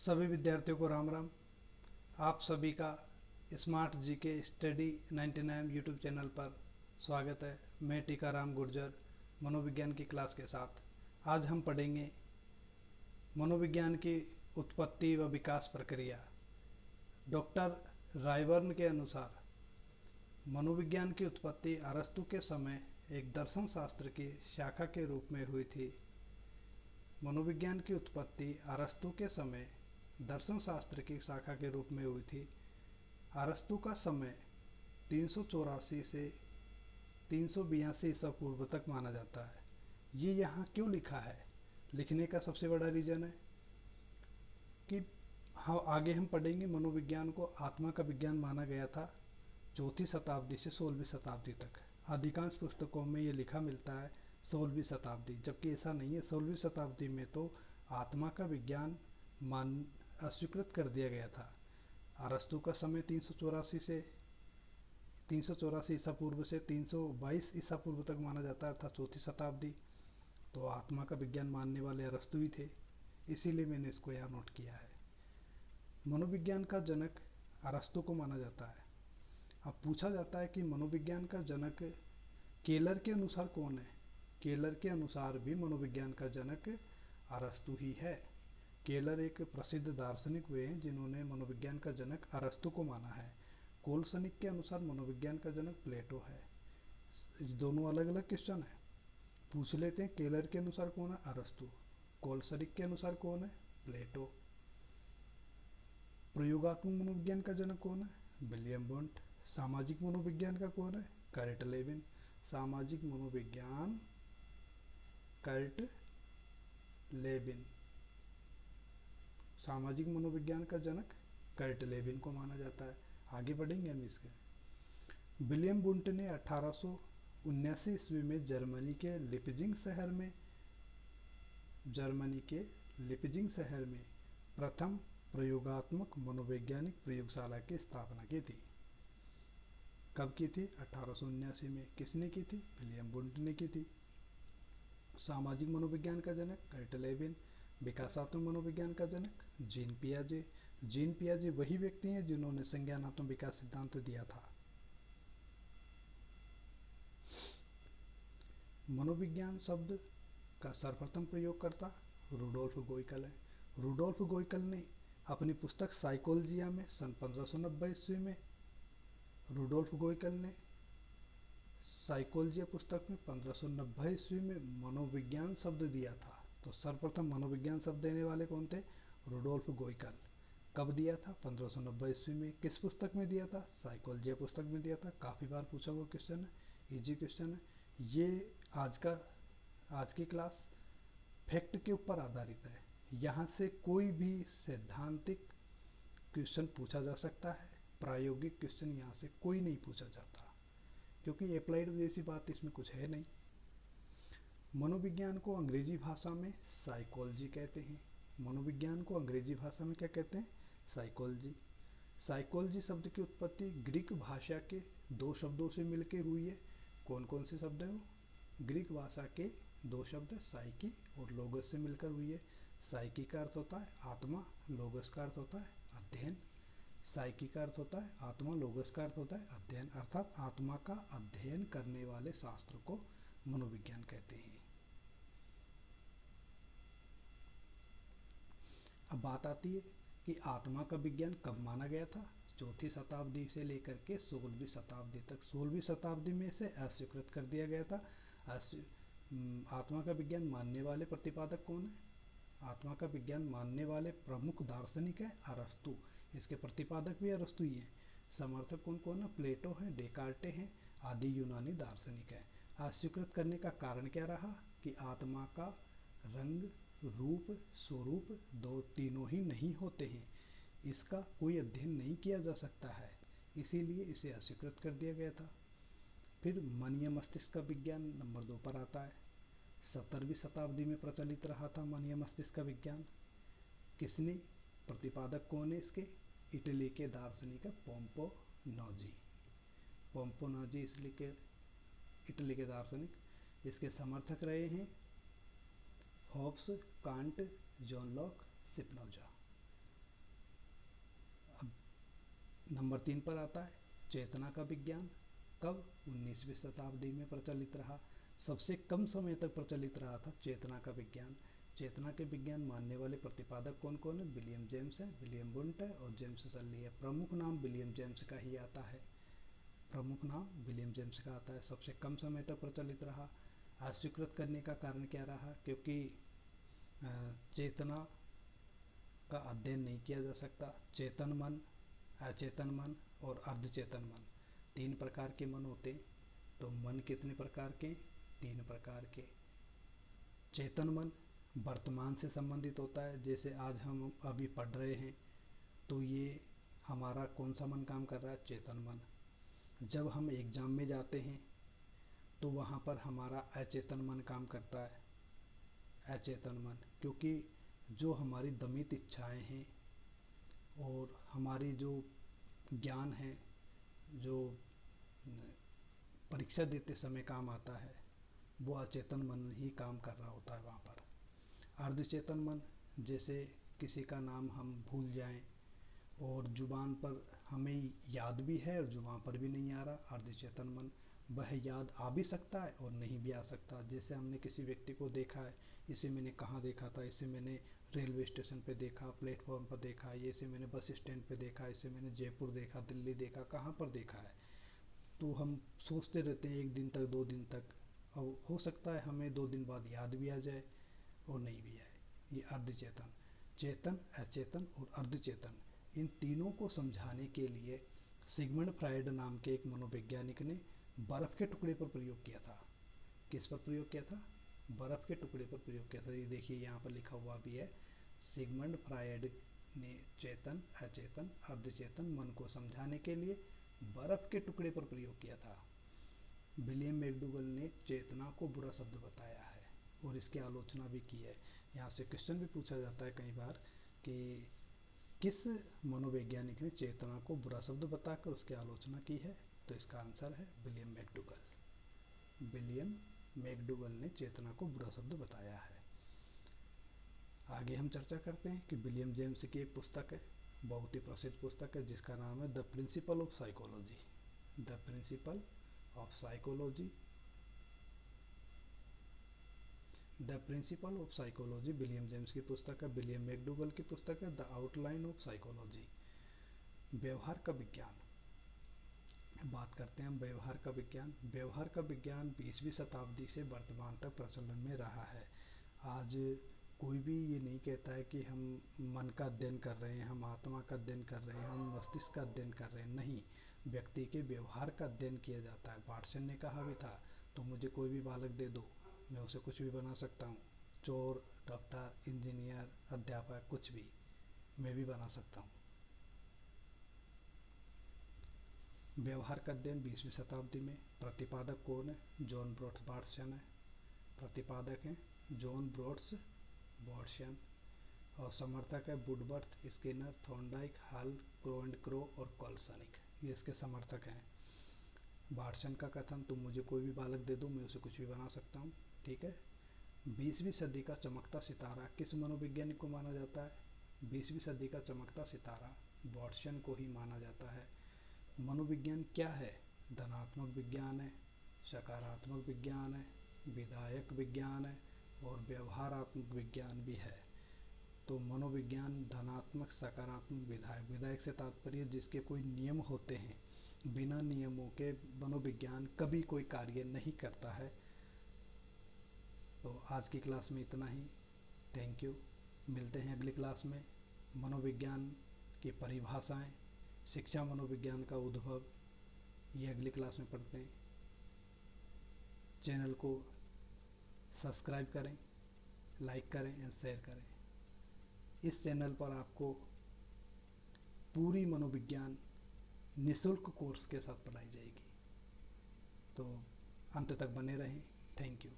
सभी विद्यार्थियों को राम राम। आप सभी का smart GK study 99 YouTube channel पर स्वागत है। मैं टीकाराम गुर्जर मनोविज्ञान की क्लास के साथ आज हम पढ़ेंगे मनोविज्ञान की उत्पत्ति व विकास प्रक्रिया। डॉक्टर रायबर्न के अनुसार मनोविज्ञान की उत्पत्ति अरस्तु के समय एक दर्शन शास्त्र की शाखा के रूप में हुई थी। मनोविज्ञान की उत्पत्ति अरस्तु के समय दर्शन शास्त्र की शाखा के रूप में हुई थी। अरस्तु का समय 384 से 382 ईसा पूर्व तक माना जाता है। ये यहाँ क्यों लिखा है? लिखने का सबसे बड़ा रीज़न है कि आगे हम पढ़ेंगे मनोविज्ञान को आत्मा का विज्ञान माना गया था 4वीं शताब्दी से 16वीं शताब्दी तक। अधिकांश पुस्तकों में ये लिखा मिलता है 16वीं शताब्दी, जबकि ऐसा नहीं है। 16वीं शताब्दी में तो आत्मा का विज्ञान अस्वीकृत कर दिया गया था। अरस्तु का समय 384 ईसा पूर्व से 322 ईसा पूर्व तक माना जाता है, अर्थात 4वीं शताब्दी। तो आत्मा का विज्ञान मानने वाले अरस्तु ही थे, इसीलिए मैंने इसको यहाँ नोट किया है। मनोविज्ञान का जनक अरस्तु को माना जाता है। अब पूछा जाता है कि मनोविज्ञान का जनक केलर के अनुसार कौन है? केलर के अनुसार भी मनोविज्ञान का जनक अरस्तु ही है। केलर एक प्रसिद्ध दार्शनिक हुए हैं जिन्होंने मनोविज्ञान का जनक अरस्तु को माना है। कोलसनिक के अनुसार मनोविज्ञान का जनक प्लेटो है। दोनों अलग अलग क्वेश्चन है, पूछ लेते हैं। केलर के अनुसार कौन है? अरस्तु। कोलसनिक के अनुसार कौन है? प्लेटो। प्रयोगात्मक मनोविज्ञान का जनक कौन है? William Wundt. सामाजिक मनोविज्ञान का कौन है? Kurt Lewin. सामाजिक मनोविज्ञान कर्ट लेविन। सामाजिक मनोविज्ञान का जनक कर्ट लेविन को माना जाता है। आगे बढ़ेंगे हम इसके। विलियम वुंट ने 1879 ईस्वी में जर्मनी के लिपजिंग शहर में प्रथम प्रयोगात्मक मनोवैज्ञानिक प्रयोगशाला की स्थापना की थी। कब की थी? 1879 में। किसने की थी? विलियम वुंट ने की थी। सामाजिक मनोविज्ञान का जनक कर्ट लेविन। विकासात्मक मनोविज्ञान का जनक जीन पियाजे। जीन पियाजे वही व्यक्ति हैं जिन्होंने संज्ञानात्मक विकास सिद्धांत दिया था। मनोविज्ञान शब्द का सर्वप्रथम प्रयोगकर्ता रुडोल्फ गोइकल है। रुडोल्फ गोइकल ने अपनी पुस्तक साइकोलॉजिया में सन 1590 ईस्वी में रुडोल्फ गोइकल ने साइकोलॉजिया पुस्तक में 1590 ईस्वी में मनोविज्ञान शब्द दिया था। तो सर्वप्रथम मनोविज्ञान शब्द देने वाले कौन थे? रुडोल्फ गोइकल। कब दिया था? 1590 ईस्वी में। किस पुस्तक में दिया था? साइकोलॉजिया पुस्तक में दिया था। काफ़ी बार पूछा हुआ क्वेश्चन है, इजी क्वेश्चन है ये। आज की क्लास फैक्ट के ऊपर आधारित है। यहाँ से कोई भी सैद्धांतिक क्वेश्चन पूछा जा सकता है, प्रायोगिक क्वेश्चन यहाँ से कोई नहीं पूछा जाता, क्योंकि अप्लाइड जैसी बात इसमें कुछ है नहीं। मनोविज्ञान को अंग्रेजी भाषा में साइकोलॉजी कहते हैं। मनोविज्ञान को अंग्रेजी भाषा में क्या कहते हैं? साइकोलॉजी। साइकोलॉजी शब्द की उत्पत्ति ग्रीक भाषा के दो शब्दों से मिलकर हुई है। कौन कौन से शब्द हैं वो? ग्रीक भाषा के दो शब्द साइकी और लोगस से मिलकर हुई है। साइकी का अर्थ होता है आत्मा, लोगस का अर्थ होता है अध्ययन। साइकी का अर्थ होता है आत्मा, लोगस का अर्थ होता है अध्ययन, अर्थात आत्मा का अध्ययन करने वाले शास्त्र को मनोविज्ञान कहते हैं। अब बात आती है कि आत्मा का विज्ञान कब माना गया था? 4वीं शताब्दी से लेकर के 16वीं शताब्दी तक। 16वीं शताब्दी में इसे अस्वीकृत कर दिया गया था। आत्मा का विज्ञान मानने वाले प्रतिपादक कौन है? आत्मा का विज्ञान मानने वाले प्रमुख दार्शनिक है अरस्तु। इसके प्रतिपादक भी अरस्तु ही हैं। समर्थक कौन कौन है? प्लेटो है, डेकार्टे हैं, आदि यूनानी दार्शनिक है। अस्वीकृत करने का कारण क्या रहा? कि आत्मा का रंग, रूप, स्वरूप तीनों ही नहीं होते हैं, इसका कोई अध्ययन नहीं किया जा सकता है, इसीलिए इसे अस्वीकृत कर दिया गया था। फिर मन या मस्तिष्क का विज्ञान नंबर 2 पर आता है। 17वीं शताब्दी में प्रचलित रहा था मन या मस्तिष्क का विज्ञान। किसने? प्रतिपादक कौन है इसके? इटली के दार्शनिक पोम्पोनोजी। पोम्पोनोजी इसलिए के इटली के दार्शनिक। इसके समर्थक रहे हैं Hobbes, Kant, John Locke, Spinoza. Number 3 पर आता है चेतना का विज्ञान। कब? 19वीं शताब्दी में प्रचलित रहा। सबसे कम समय तक प्रचलित रहा था चेतना का विज्ञान। चेतना के विज्ञान मानने वाले प्रतिपादक कौन कौन है? विलियम जेम्स है, विलियम वुंट है और जेम्स सर्ली है। प्रमुख नाम विलियम जेम्स का ही आता है। प्रमुख नाम विलियम जेम्स का आता है। सबसे कम समय तक प्रचलित रहा। अस्वीकृत करने का कारण क्या रहा? क्योंकि चेतना का अध्ययन नहीं किया जा सकता। चेतन मन, अचेतन मन और अर्धचेतन मन, 3 प्रकार के मन होते हैं। तो मन कितने प्रकार के? 3 प्रकार के। चेतन मन वर्तमान से संबंधित होता है, जैसे आज हम अभी पढ़ रहे हैं तो ये हमारा कौन सा मन काम कर रहा है? चेतन मन। जब हम एग्जाम में जाते हैं तो वहाँ पर हमारा अचेतन मन काम करता है। अचेतन मन, क्योंकि जो हमारी दमित इच्छाएं हैं और हमारी जो ज्ञान है, जो परीक्षा देते समय काम आता है, वो अचेतन मन ही काम कर रहा होता है वहाँ पर। अर्धचेतन मन, जैसे किसी का नाम हम भूल जाएं और जुबान पर हमें याद भी है और जुबान पर भी नहीं आ रहा, अर्धचेतन मन। वह याद आ भी सकता है और नहीं भी आ सकता। जैसे हमने किसी व्यक्ति को देखा है, इसे मैंने कहाँ देखा था, इसे मैंने रेलवे स्टेशन पे देखा, प्लेटफॉर्म पर देखा, ये इसे मैंने बस स्टैंड पे देखा, इसे मैंने जयपुर देखा, दिल्ली देखा, कहाँ पर देखा है। तो हम सोचते रहते हैं 1 दिन तक, 2 दिन तक, और हो सकता है हमें 2 दिन बाद याद भी आ जाए और नहीं भी आए। ये अर्धचेतन। चेतन, अचेतन और अर्धचेतन, इन तीनों को समझाने के लिए सिगमंड फ्रायड नाम के एक मनोवैज्ञानिक ने बर्फ़ के टुकड़े पर प्रयोग किया था। किस पर प्रयोग किया था? बर्फ़ के टुकड़े पर प्रयोग किया था। ये देखिए यहाँ पर लिखा हुआ भी है, सिगमंड फ्रायड ने चेतन, अचेतन, अर्धचेतन मन को समझाने के लिए बर्फ़ के टुकड़े पर प्रयोग किया था। विलियम मैकडूगल ने चेतना को बुरा शब्द बताया है और इसकी आलोचना भी की है। यहाँ से क्वेश्चन भी पूछा जाता है कई बार कि किस मनोवैज्ञानिक ने चेतना को बुरा शब्द बताकर उसकी आलोचना की है? तो इसका आंसर है विलियम मैकडूगल। विलियम मैकडूगल ने चेतना को बुरा शब्द बताया है। आगे हम चर्चा करते हैं कि विलियम जेम्स की एक पुस्तक है, बहुत ही प्रसिद्ध पुस्तक है, जिसका नाम है the principle of psychology. The principle of psychology. The principle of psychology William James की पुस्तक है। विलियम मैकडूगल की पुस्तक है द आउटलाइन ऑफ साइकोलॉजी। व्यवहार का विज्ञान। बात करते हैं हम व्यवहार का विज्ञान। व्यवहार का विज्ञान 20वीं शताब्दी से वर्तमान तक प्रचलन में रहा है। आज कोई भी ये नहीं कहता है कि हम मन का अध्ययन कर रहे हैं, हम आत्मा का अध्ययन कर रहे हैं, हम मस्तिष्क का अध्ययन कर रहे हैं। नहीं, व्यक्ति के व्यवहार का अध्ययन किया जाता है। वाटसन ने कहा भी था, तो मुझे कोई भी बालक दे दो, मैं उसे कुछ भी बना सकता हूँ। चोर, डॉक्टर, इंजीनियर, अध्यापक, कुछ भी मैं भी बना सकता हूँ। व्यवहार का अध्ययन 20वीं शताब्दी में। प्रतिपादक कौन है? जॉन ब्रॉड्स बार्ट्सन है। प्रतिपादक हैं जॉन ब्रॉड्स बार्ट्सन और समर्थक है Woodworth, Skinner, Thorndike, hall, crow and crow और कॉल्सनिक, ये इसके समर्थक हैं। बार्ट्सन का कथन, तुम मुझे कोई भी बालक दे दो, मैं उसे कुछ भी बना सकता हूँ। ठीक है। 20वीं सदी का चमकता सितारा किस मनोवैज्ञानिक को माना जाता है? 20वीं सदी का चमकता सितारा बार्ट्सन को ही माना जाता है। मनोविज्ञान क्या है? धनात्मक विज्ञान है, सकारात्मक विज्ञान है, विधायक विज्ञान है और व्यवहारात्मक विज्ञान भी है। तो मनोविज्ञान धनात्मक, सकारात्मक, विधायक। विधायक से तात्पर्य जिसके कोई नियम होते हैं। बिना नियमों के मनोविज्ञान कभी कोई कार्य नहीं करता है। तो आज की क्लास में इतना ही। Thank you. मिलते हैं अगली क्लास में। मनोविज्ञान की परिभाषाएं, शिक्षा मनोविज्ञान का उद्भव, ये अगली क्लास में पढ़ते हैं। चैनल को सब्सक्राइब करें, लाइक करें एंड शेयर करें। इस चैनल पर आपको पूरी मनोविज्ञान निःशुल्क कोर्स के साथ पढ़ाई जाएगी। तो अंत तक बने रहें। Thank you.